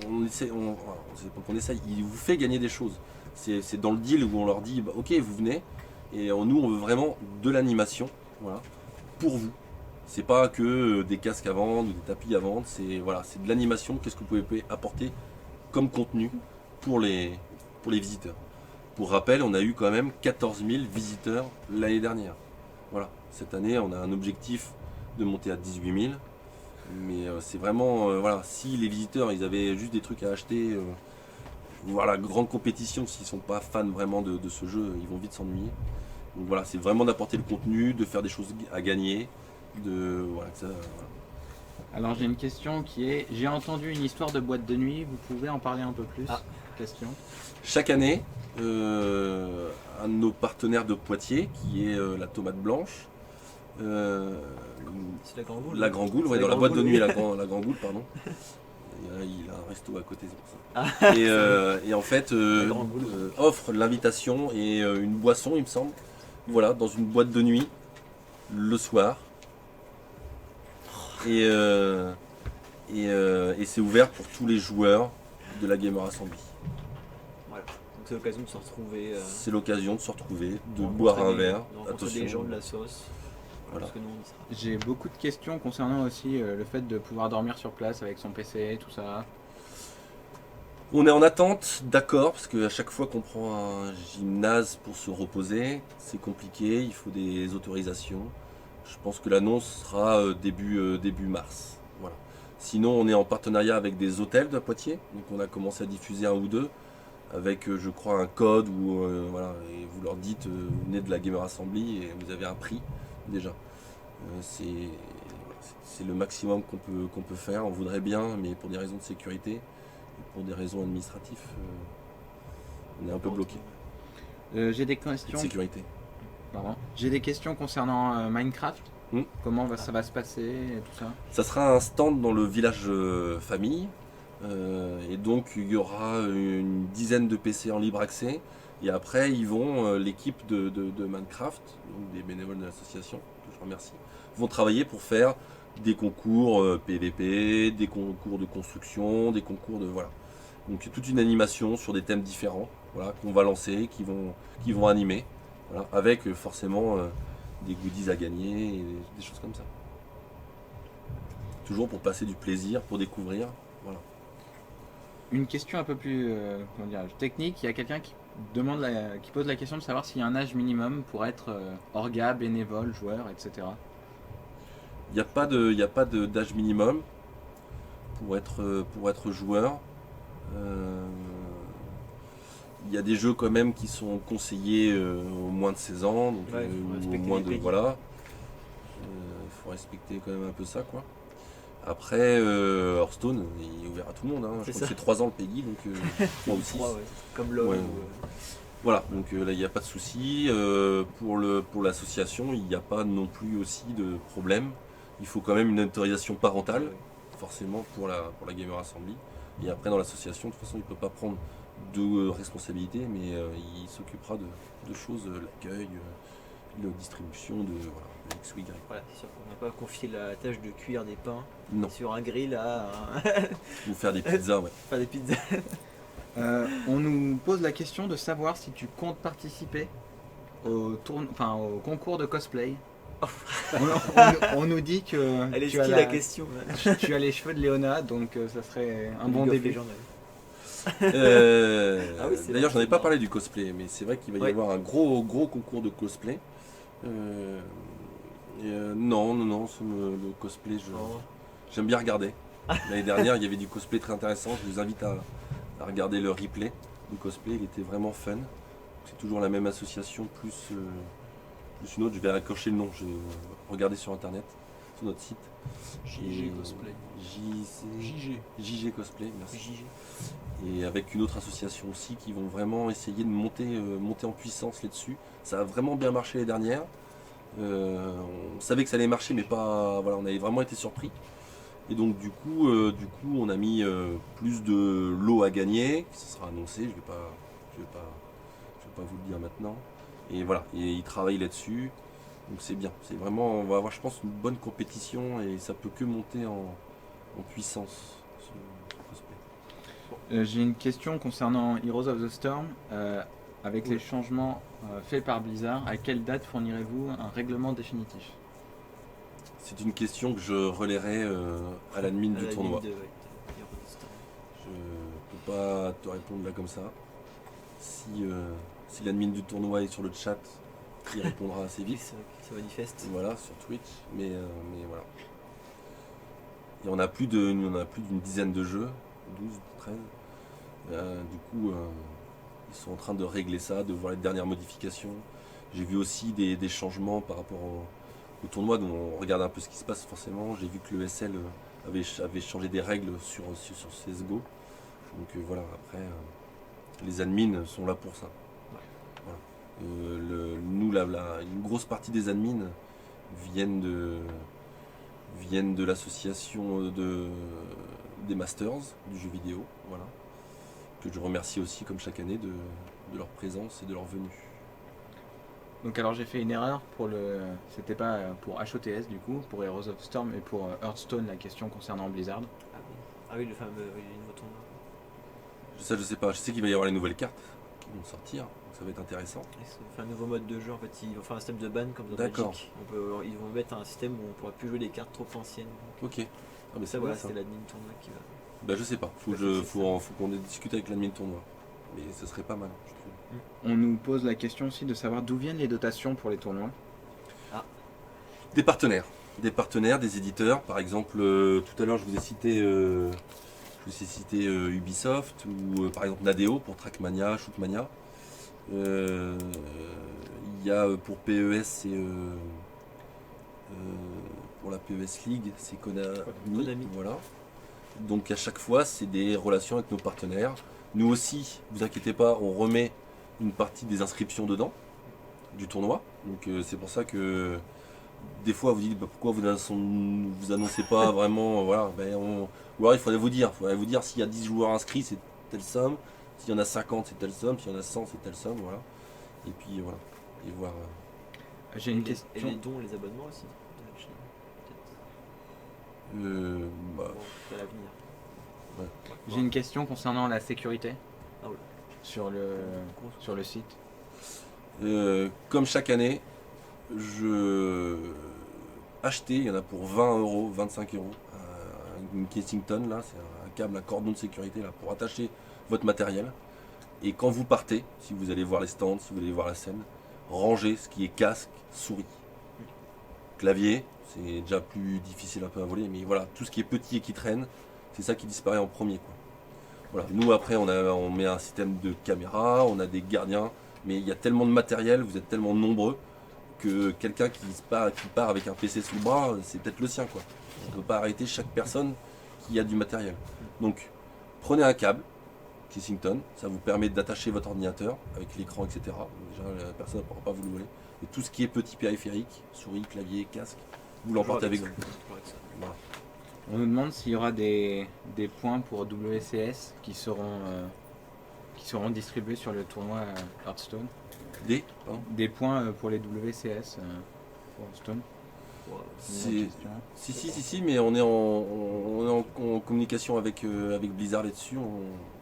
on essaie, c'est pas qu'on essaye, il vous fait gagner des choses. C'est dans le deal où on leur dit, bah, ok, vous venez, et nous, on veut vraiment de l'animation, voilà, pour vous. C'est pas que des casques à vendre ou des tapis à vendre, c'est de l'animation. Qu'est-ce que vous pouvez apporter comme contenu pour les visiteurs. Pour rappel, on a eu quand même 14 000 visiteurs l'année dernière. Voilà, cette année, on a un objectif de monter à 18 000. Mais c'est vraiment, voilà, si les visiteurs, ils avaient juste des trucs à acheter, voir la grande compétition, s'ils sont pas fans vraiment de ce jeu, ils vont vite s'ennuyer. Donc voilà, c'est vraiment d'apporter le contenu, de faire des choses à gagner, voilà, voilà. Alors j'ai une question qui est, j'ai entendu une histoire de boîte de nuit, vous pouvez en parler un peu plus? Question. Chaque année, un de nos partenaires de Poitiers, qui est la Tomate Blanche, C'est la Grand Goule. la Grand Goule, C'est ouais, la dans la Grand boîte de Goule, nuit, oui. la Grand Goule, pardon. Il a un resto à côté, c'est pour ça. Et en fait, La Grand Goule. offre l'invitation et une boisson, il me semble, voilà, dans une boîte de nuit, le soir. Et c'est ouvert pour tous les joueurs de la Gamer Assembly. Voilà. Donc c'est l'occasion de se retrouver. C'est l'occasion de se retrouver, de rencontrer boire un des- verre. de rencontrer des gens de la sauce. Voilà. Parce que nous on y sera. J'ai beaucoup de questions concernant aussi le fait de pouvoir dormir sur place avec son PC, tout ça. On est en attente, d'accord, parce qu'à chaque fois qu'on prend un gymnase pour se reposer, c'est compliqué, il faut des autorisations. Je pense que l'annonce sera début mars. Voilà. Sinon, on est en partenariat avec des hôtels de Poitiers, donc on a commencé à diffuser un ou deux, avec je crois un code où voilà, et vous leur dites vous venez de la Gamer Assembly et vous avez un prix déjà. C'est le maximum qu'on peut faire. On voudrait bien, mais pour des raisons de sécurité, et pour des raisons administratives, on est un peu bloqué. J'ai des Et de questions. sécurité. Pardon. J'ai des questions concernant Minecraft. Comment ça va se passer et tout ça. Ça sera un stand dans le village famille. Et donc il y aura une dizaine de PC en libre accès. Et après, ils vont, l'équipe de Minecraft, donc des bénévoles de l'association, que je remercie, vont travailler pour faire des concours PVP, des concours de construction, des concours de. Voilà. Donc toute une animation sur des thèmes différents, voilà, qu'on va lancer, qui vont animer, voilà, avec forcément des goodies à gagner et des choses comme ça. Toujours pour passer du plaisir, pour découvrir. Voilà. Une question un peu plus comment dirais-je, technique. Il y a quelqu'un qui qui pose la question de savoir s'il y a un âge minimum pour être orga, bénévole, joueur, etc. Il n'y a pas d'âge minimum pour être joueur. Il y a des jeux quand même qui sont conseillés au moins de 16 ans, donc, Ouais, faut ou au respecter moins les de pays. voilà. Il faut respecter quand même un peu ça, quoi. Après, Hearthstone, il est ouvert à tout le monde. Hein. Je C'est crois que ça. c'est 3 ans le PEGI, donc 3 ou 6. 3, ouais. Comme LOL. Ouais. ou, Voilà, donc là il n'y a pas de souci. Pour l'association, il n'y a pas non plus aussi de problème. Il faut quand même une autorisation parentale, ouais. forcément pour la Gamer Assembly. Et après dans l'association, de toute façon, il ne peut pas prendre de responsabilité, mais il s'occupera de choses, l'accueil, la distribution de X ou Y. Voilà, c'est sûr qu'on n'a pas confié la tâche de cuire des pains Non, sur un grill à ou faire des pizzas, ouais. faire des pizzas. On nous pose la question de savoir si tu comptes participer au concours de cosplay. On nous dit que Elle est tu as, ski la question. tu as les cheveux de Léona, donc ça serait un bon League of début. Legends, ouais. Ah oui, c'est D'ailleurs, vrai, j'en ai c'est pas marrant. parlé du cosplay, mais c'est vrai qu'il va y Ouais. avoir un gros concours de cosplay. Non, le cosplay, Oh. j'aime bien regarder. L'année dernière, il y avait du cosplay très intéressant. Je vous invite à regarder le replay du cosplay. Il était vraiment fun. C'est toujours la même association, plus une autre. Je vais accrocher le nom. Je vais regarder sur internet, sur notre site. JG Et- Cosplay. JG Cosplay, merci. JG. Et avec une autre association aussi qui vont vraiment essayer de monter en puissance là-dessus. Ça a vraiment bien marché les dernières. On savait que ça allait marcher, mais pas. Voilà, on avait vraiment été surpris. Et donc du coup, on a mis plus de lots à gagner. Ça sera annoncé. Je vais pas vous le dire maintenant. Et voilà, et ils travaillent là-dessus. Donc c'est bien. C'est vraiment, on va avoir, je pense, une bonne compétition et ça peut que monter en puissance. ce cosplay. J'ai une question concernant Heroes of the Storm. Avec les changements faits par Blizzard, à quelle date fournirez-vous un règlement définitif? C'est une question que je relayerai à l'admin À du la tournoi. ligne de- ouais, de Heroes of the Storm. Je peux pas te répondre là comme ça. Si l'admin du tournoi est sur le chat, il répondra assez Oui, vite. c'est vrai qu'il se manifeste. Voilà, sur Twitch. Mais voilà. Et on a plus d'une dizaine de jeux, 12, 13. Du coup, ils sont en train de régler ça, de voir les dernières modifications. J'ai vu aussi des changements par rapport au tournoi, dont on regarde un peu ce qui se passe forcément. J'ai vu que le SL avait changé des règles sur CSGO. Donc voilà, après, les admins sont là pour ça. Voilà. Nous, une grosse partie des admins viennent de l'association des Masters du jeu vidéo, voilà, que je remercie aussi comme chaque année de leur présence et de leur venue. Donc alors j'ai fait une erreur c'était pas pour HOTS du coup, pour Heroes of Storm, mais pour Hearthstone, la question concernant Blizzard. Ah oui, le fameux nouveau tournoi. Ça, je sais pas, je sais qu'il va y avoir les nouvelles cartes qui vont sortir, donc ça va être intéressant. C'est un nouveau mode de jeu, en fait, ils vont faire un système de ban comme dans D'accord. Magic. Ils vont mettre un système où on pourra plus jouer des cartes trop anciennes. Ok. Ah, mais Ça, voilà, ça. c'est l'admin tournoi qui va. Bah, je sais pas, faut qu'on discute avec l'admin tournoi. Mais ce serait pas mal, je trouve. On nous pose la question aussi de savoir d'où viennent les dotations pour les tournois. Des partenaires, des éditeurs. Par exemple, tout à l'heure, je vous ai cité Ubisoft ou par exemple Nadeo pour Trackmania, Shootmania. Il y a pour PES, c'est pour la PES League, c'est Konami. Voilà. Donc à chaque fois, c'est des relations avec nos partenaires. Nous aussi, vous inquiétez pas, on remet une partie des inscriptions dedans du tournoi. Donc c'est pour ça que des fois vous dites pourquoi vous annoncez pas vraiment, voilà. Ou alors il faudrait vous dire s'il y a 10 joueurs inscrits, c'est telle somme, s'il y en a 50, c'est telle somme, s'il y en a 100, c'est telle somme, voilà. Et puis voilà. Et voir. J'ai une question. Et les dons, les abonnements aussi. Bah, À l'avenir. ouais. J'ai une question concernant la sécurité Ah ouais. sur le site. Comme chaque année, il y en a pour 20 euros, 25 euros, une Kensington là, c'est un câble, un cordon de sécurité là pour attacher votre matériel. Et quand vous partez, si vous allez voir les stands, si vous allez voir la scène, rangez ce qui est casque, souris, clavier. C'est déjà plus difficile un peu à voler, mais voilà, tout ce qui est petit et qui traîne, c'est ça qui disparaît en premier, quoi. Voilà. Nous après on met un système de caméra, on a des gardiens, mais il y a tellement de matériel, vous êtes tellement nombreux que quelqu'un qui part avec un PC sous le bras, c'est peut-être le sien, quoi. On ne peut pas arrêter chaque personne qui a du matériel. Donc prenez un câble, Kensington, ça vous permet d'attacher votre ordinateur avec l'écran, etc. Donc, déjà la personne ne pourra pas vous le voler. Et tout ce qui est petit périphérique, souris, clavier, casque, vous l'emportez avec vous. Voilà. On nous demande s'il y aura des points pour WCS qui seront distribués sur le tournoi Hearthstone. Des points pour les WCS pour Hearthstone. Si, mais on est en communication avec Blizzard là-dessus.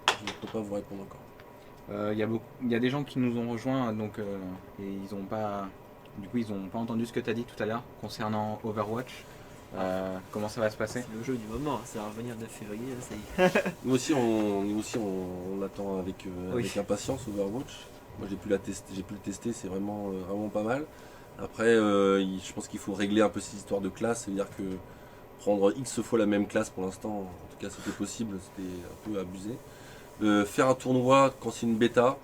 Je ne peux pas vous répondre encore. Il y a des gens qui nous ont rejoints, donc et ils n'ont pas entendu ce que tu as dit tout à l'heure concernant Overwatch. Comment ça va se passer? C'est le jeu du moment, ça va revenir le 9 février, là, ça y est. Nous aussi, on l'attend avec impatience, Overwatch. Moi, j'ai pu le tester, c'est vraiment pas mal. Après, je pense qu'il faut régler un peu ces histoires de classe, c'est-à-dire que prendre X fois la même classe pour l'instant, en tout cas c'était possible, c'était un peu abusé. Faire un tournoi quand c'est une bêta,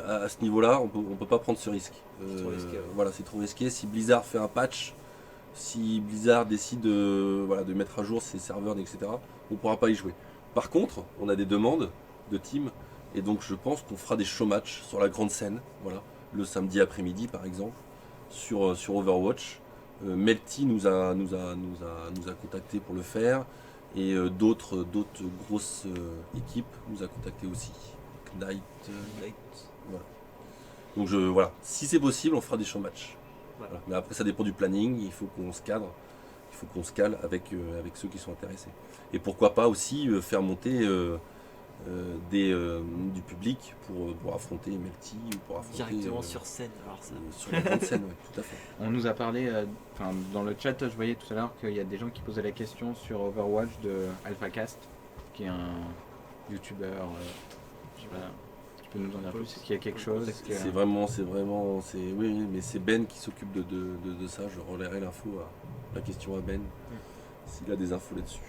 à ce niveau-là, on peut pas prendre ce risque. C'est trop risqué, ouais. Voilà, c'est trop risqué. Si Blizzard fait un patch, si Blizzard décide de mettre à jour ses serveurs, etc., on ne pourra pas y jouer. Par contre, on a des demandes de team, et donc je pense qu'on fera des show matchs sur la grande scène, voilà, le samedi après-midi par exemple, sur Overwatch. Melty nous a contacté pour le faire, et d'autres grosses équipes nous a contacté aussi. Knight, voilà. Donc voilà, si c'est possible, on fera des show matchs. Voilà. Mais après, ça dépend du planning. Il faut qu'on se cadre, il faut qu'on se cale avec ceux qui sont intéressés. Et pourquoi pas aussi faire monter du public pour affronter Melty ou pour affronter directement sur scène. Alors ça. Sur la grande scène, oui, tout à fait. On nous a parlé, dans le chat, je voyais tout à l'heure qu'il y a des gens qui posaient la question sur Overwatch de AlphaCast, qui est un youtubeur. Je sais pas. Tu peux nous en dire plus? Est-ce qu'il y a quelque chose? Oui, mais c'est Ben qui s'occupe de ça. Je relayerai la question à Ben, s'il a des infos là-dessus.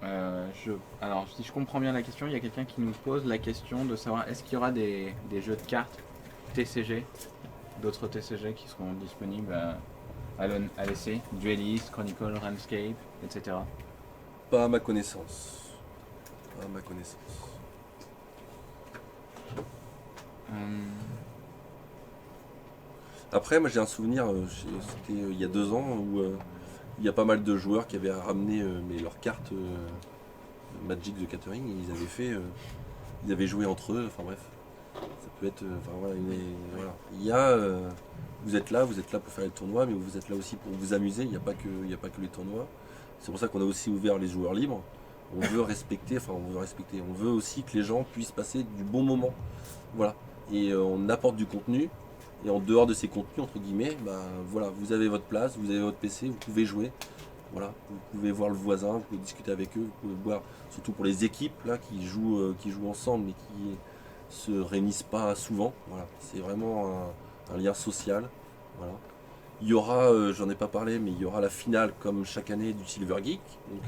Alors, si je comprends bien la question, il y a quelqu'un qui nous pose la question de savoir est-ce qu'il y aura des jeux de cartes TCG, d'autres TCG qui seront disponibles à l'essai, Duelist, Chronicle, Runescape, etc. Pas à ma connaissance. Pas à ma connaissance. Après, moi j'ai un souvenir, c'était il y a 2 ans, où il y a pas mal de joueurs qui avaient ramené mais leurs cartes Magic the Gathering, et ils avaient joué entre eux, enfin bref. Ça peut être, voilà. Vous êtes là pour faire les tournois, mais vous êtes là aussi pour vous amuser, il n'y a pas que les tournois. C'est pour ça qu'on a aussi ouvert les joueurs libres. On veut respecter, on veut aussi que les gens puissent passer du bon moment. Voilà. Et on apporte du contenu. Et en dehors de ces contenus, entre guillemets, voilà, vous avez votre place, vous avez votre PC, vous pouvez jouer. Voilà, vous pouvez voir le voisin, vous pouvez discuter avec eux, vous pouvez voir, surtout pour les équipes là qui jouent ensemble mais qui se réunissent pas souvent. Voilà, c'est vraiment un lien social. Voilà. Il y aura, j'en ai pas parlé, mais il y aura la finale comme chaque année du Silver Geek, donc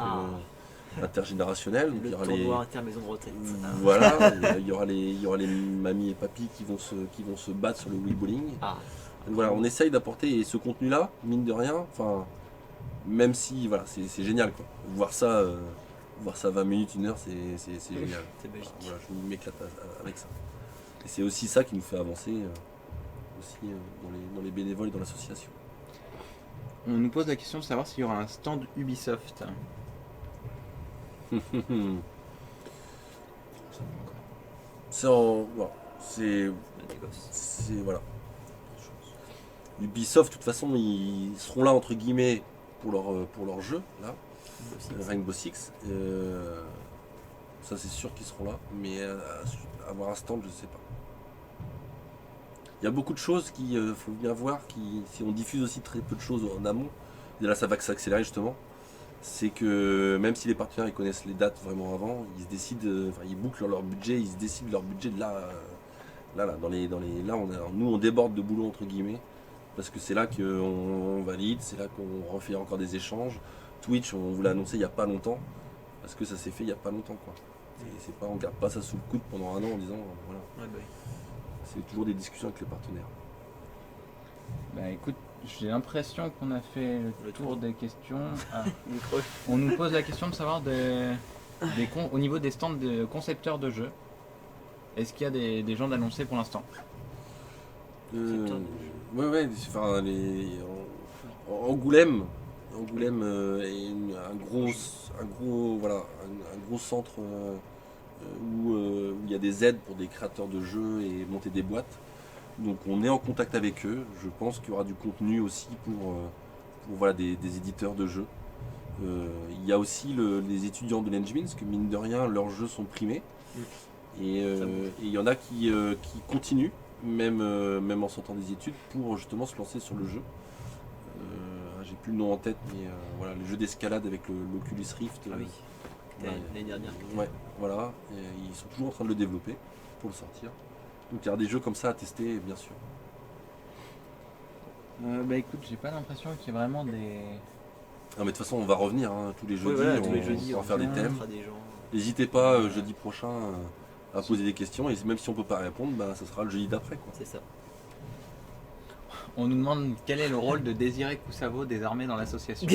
intergénérationnel. Donc, Le il y aura tournoi inter-maison de retraite. voilà, il y aura les mamies et papis qui vont se battre sur le Wii Bowling. Donc voilà, on essaye d'apporter ce contenu-là, mine de rien. Enfin, même si voilà, c'est génial quoi. Voir ça 20 minutes, 1 heure, c'est génial. C'est magique. Voilà, je m'éclate avec ça. Et c'est aussi ça qui nous fait avancer dans les bénévoles et dans l'association. On nous pose la question de savoir s'il y aura un stand Ubisoft. Voilà. Ubisoft, de toute façon, ils seront là entre guillemets pour leur jeu là, Rainbow Six. Ça c'est sûr qu'ils seront là, mais avoir un stand, je sais pas. Il y a beaucoup de choses qu'il faut bien voir, si on diffuse aussi très peu de choses en amont, et là ça va s'accélérer justement. C'est que même si les partenaires ils connaissent les dates vraiment avant, ils se décident, ils bouclent leur budget, ils se décident leur budget de là, nous on déborde de boulot entre guillemets, parce que c'est là qu'on valide, c'est là qu'on refait encore des échanges. Twitch, on vous l'a annoncé il n'y a pas longtemps, parce que ça s'est fait il n'y a pas longtemps quoi. On garde pas ça sous le coude pendant un an en disant voilà. C'est toujours des discussions avec les partenaires. Bah écoute, j'ai l'impression qu'on a fait le tour des questions. On nous pose la question de savoir au niveau des stands de concepteurs de jeux, est-ce qu'il y a des gens d'annoncés pour l'instant? Ouais, enfin, Angoulême est un gros centre où il y a des aides pour des créateurs de jeux et monter des boîtes. Donc on est en contact avec eux. Je pense qu'il y aura du contenu aussi pour voilà, des éditeurs de jeux. Il y a aussi les étudiants de l'Engmin, parce que mine de rien, leurs jeux sont primés. Et il y en a qui continuent, même en sortant des études, pour justement se lancer sur le jeu. J'ai plus le nom en tête, mais voilà, les jeux d'escalade avec l'Oculus Rift. L'année dernière. Ouais, voilà. Et ils sont toujours en train de le développer pour le sortir. Donc il y aura des jeux comme ça à tester, bien sûr. Bah écoute, j'ai pas l'impression qu'il y a vraiment des... Non mais de toute façon on va revenir tous les jeudis, on va faire des thèmes. N'hésitez pas jeudi prochain à poser des questions, et même si on peut pas répondre, ça sera le jeudi d'après quoi. C'est ça. On nous demande quel est le rôle de Désiré Coussavo désormais dans l'association.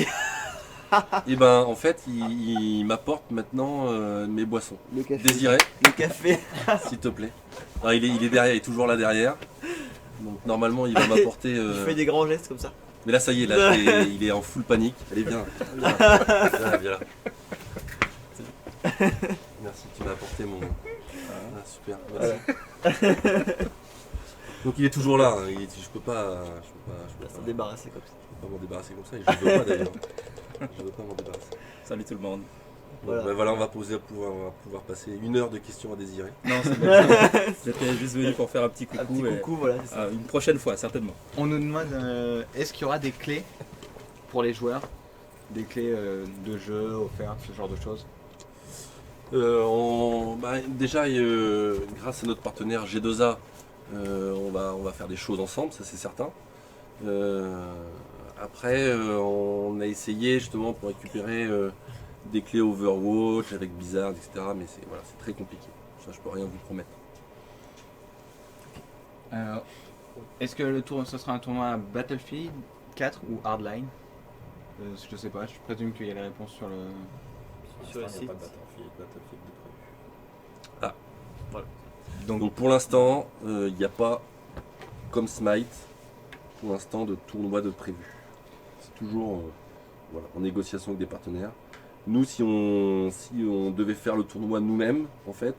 Et en fait il m'apporte maintenant mes boissons. Le café. Désiré. Le café. S'il te plaît. Alors, il est derrière, il est toujours là derrière. Donc normalement il va m'apporter. Il fait des grands gestes comme ça. Mais là ça y est, là il est en full panique. Allez viens. Viens là. Merci, tu m'as apporté mon. Super, merci. Donc il est toujours là, je peux pas s'en débarrasser comme ça. Je peux pas m'en débarrasser comme ça, et je veux pas d'ailleurs. Je veux pas m'en débarrasser. Salut tout le monde. Voilà, on va pouvoir passer 1 heure de questions à Désiré. Non, c'est bon. J'étais juste venu pour faire un petit coucou. Voilà, c'est ça. Une prochaine fois, certainement. On nous demande est-ce qu'il y aura des clés pour les joueurs? Des clés de jeu offertes, ce genre de choses? Déjà, grâce à notre partenaire G2A, on va faire des choses ensemble, ça c'est certain. Après, on a essayé justement pour récupérer des clés Overwatch avec Blizzard, etc. Mais c'est très compliqué. Ça, je peux rien vous promettre. Est-ce que ce sera un tournoi Battlefield 4 ou Hardline? Je sais pas, je présume qu'il y a les réponses sur le... Sur le l'instant, il site. n'y a pas de Battlefield de prévu. Donc, Donc pour l'instant, il n'y a pas, comme Smite, pour l'instant, de tournoi de prévu. C'est toujours en négociation avec des partenaires. Nous, si on devait faire le tournoi nous-mêmes, en fait,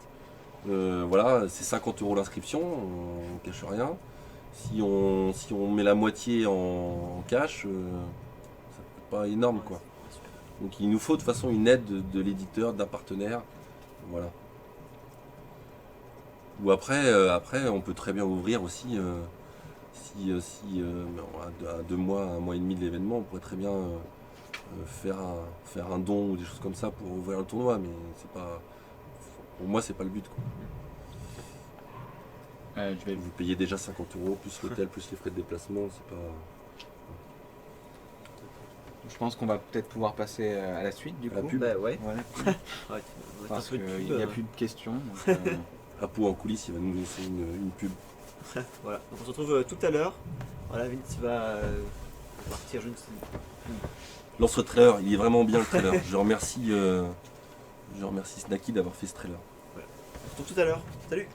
c'est 50 € l'inscription, on ne cache rien. Si on met la moitié en cash, ça peut pas énorme, quoi. Donc il nous faut de toute façon une aide de l'éditeur, d'un partenaire, voilà. Ou après, on peut très bien ouvrir aussi, à 2 mois, 1 mois et demi de l'événement, on pourrait très bien faire un don ou des choses comme ça pour ouvrir le tournoi, mais c'est pas, pour moi c'est pas le but, quoi. Vous payez déjà 50 € plus l'hôtel, plus les frais de déplacement, c'est pas... je pense qu'on va peut-être pouvoir passer à la suite du À la coup. pub. Bah ouais. Voilà. Ouais, on va mettre Parce un peu de qu'il pub, n'y a plus de questions. Donc, Apo en coulisses, il va nous laisser une pub. Voilà, donc on se retrouve tout à l'heure. Voilà, Vince va partir, je ne sais pas. Lance le trailer, il est vraiment bien le trailer. Je remercie Snacky d'avoir fait ce trailer. On se retrouve tout à l'heure. Salut!